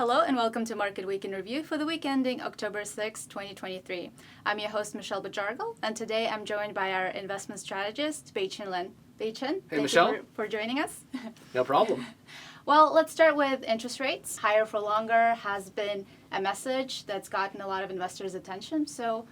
Hello and welcome to Market Week in Review for the week ending October 6, 2023. I'm your host, Michelle Bajargal, and today I'm joined by our investment strategist, Bei-Chin Lin. Bei-Chin, hey, Michelle. For joining us. No problem. Well, let's start with interest rates. Higher for longer has been a message that's gotten a lot of investors' attention. So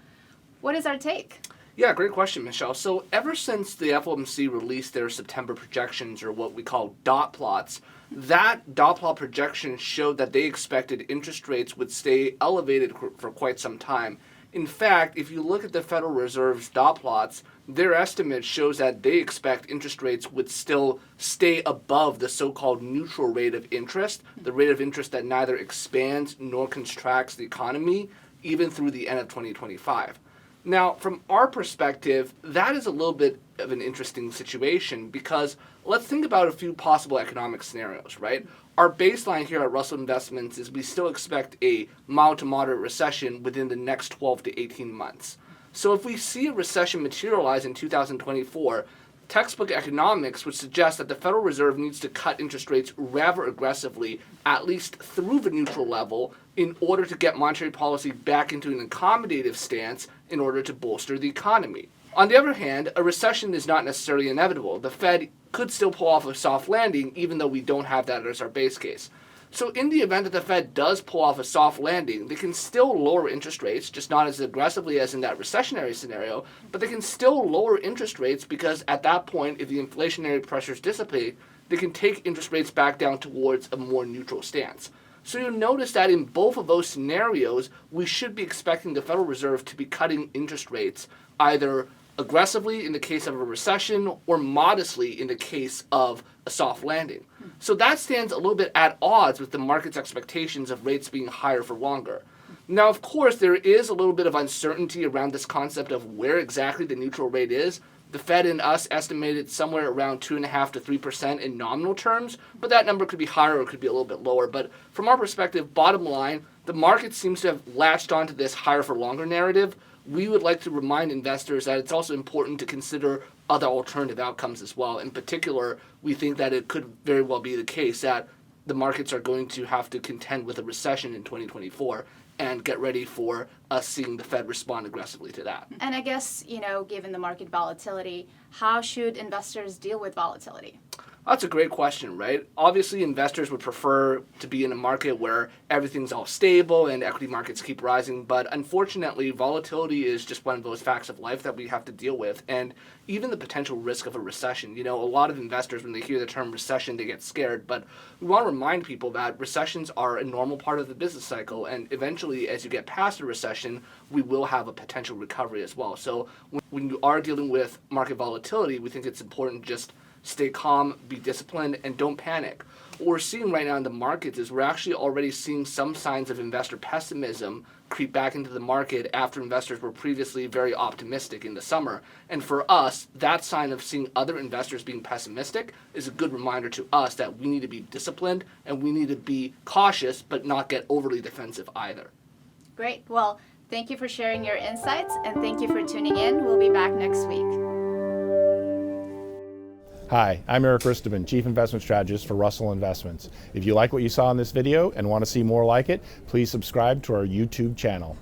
what is our take? Yeah, great question, Michelle. So ever since the FOMC released their September projections, or what we call dot plots, that dot plot projection showed that they expected interest rates would stay elevated for quite some time. In fact, if you look at the Federal Reserve's dot plots, their estimate shows that they expect interest rates would still stay above the so-called neutral rate of interest, the rate of interest that neither expands nor contracts the economy, even through the end of 2025. Now, from our perspective, that is a little bit of an interesting situation because let's think about a few possible economic scenarios, right? Our baseline here at Russell Investments is we still expect a mild to moderate recession within the next 12 to 18 months. So if we see a recession materialize in 2024, textbook economics would suggest that the Federal Reserve needs to cut interest rates rather aggressively, at least through the neutral level, in order to get monetary policy back into an accommodative stance in order to bolster the economy. On the other hand, a recession is not necessarily inevitable. The Fed could still pull off a soft landing, even though we don't have that as our base case. So in the event that the Fed does pull off a soft landing, they can still lower interest rates, just not as aggressively as in that recessionary scenario, but they can still lower interest rates because at that point, if the inflationary pressures dissipate, they can take interest rates back down towards a more neutral stance. So you'll notice that in both of those scenarios, we should be expecting the Federal Reserve to be cutting interest rates either aggressively in the case of a recession or modestly in the case of a soft landing. So that stands a little bit at odds with the market's expectations of rates being higher for longer. Now, of course, there is a little bit of uncertainty around this concept of where exactly the neutral rate is. The Fed and us estimated somewhere around 2.5% to 3% in nominal terms, but that number could be higher or it could be a little bit lower. But from our perspective, bottom line, the market seems to have latched onto this higher for longer narrative. We would like to remind investors that it's also important to consider other alternative outcomes as well. In particular, we think that it could very well be the case that the markets are going to have to contend with a recession in 2024 and get ready for us seeing the Fed respond aggressively to that. And I guess, given the market volatility, how should investors deal with volatility? That's a great question, right? Obviously, investors would prefer to be in a market where everything's all stable and equity markets keep rising, but unfortunately, volatility is just one of those facts of life that we have to deal with, and even the potential risk of a recession. A lot of investors, when they hear the term recession, they get scared, but we want to remind people that recessions are a normal part of the business cycle, and eventually, as you get past a recession, we will have a potential recovery as well. So when you are dealing with market volatility, we think it's important to just stay calm, be disciplined, and don't panic. What we're seeing right now in the markets is we're actually already seeing some signs of investor pessimism creep back into the market after investors were previously very optimistic in the summer. And for us, that sign of seeing other investors being pessimistic is a good reminder to us that we need to be disciplined and we need to be cautious but not get overly defensive either. Great. Well, thank you for sharing your insights and thank you for tuning in. We'll be back next week. Hi, I'm Eric Risteman, Chief Investment Strategist for Russell Investments. If you like what you saw in this video and want to see more like it, please subscribe to our YouTube channel.